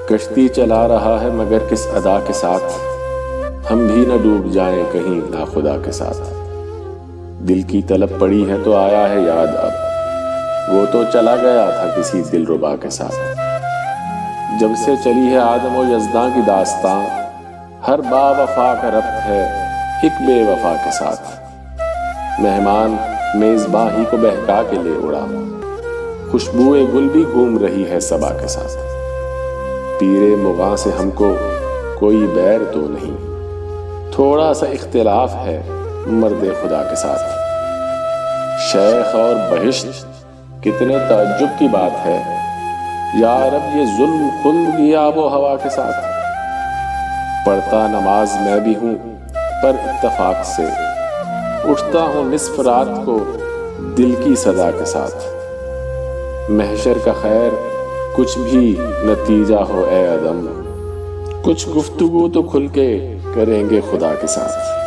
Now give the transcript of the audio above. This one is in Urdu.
کشتی چلا رہا ہے مگر کس ادا کے ساتھ، ہم بھی نہ ڈوب جائیں کہیں ناخدا کے ساتھ۔ دل کی طلب پڑی ہے تو آیا ہے یاد اب، وہ تو چلا گیا تھا کسی دلربا کے ساتھ۔ جب سے چلی ہے آدم و یزداں کی داستاں، ہر با وفا کا ربط ہے ایک بے وفا کے ساتھ۔ مہمان میزباں ہی کو بہکا کے لے اڑا، خوشبوئے گل بھی گھوم رہی ہے صبا کے ساتھ۔ پیرے مغاں سے ہم کو کوئی بیر تو نہیں، تھوڑا سا اختلاف ہے مرد خدا کے ساتھ۔ شیخ اور بہشت کتنے تعجب کی بات ہے، یا رب یہ ظلم خلد کی آب و ہوا کے ساتھ۔ پڑھتا نماز میں بھی ہوں پر اتفاق سے، اٹھتا ہوں نصف رات کو دل کی صدا کے ساتھ۔ محشر کا خیر کچھ بھی نتیجہ ہو اے عدم، کچھ گفتگو تو کھل کے کریں گے خدا کے ساتھ۔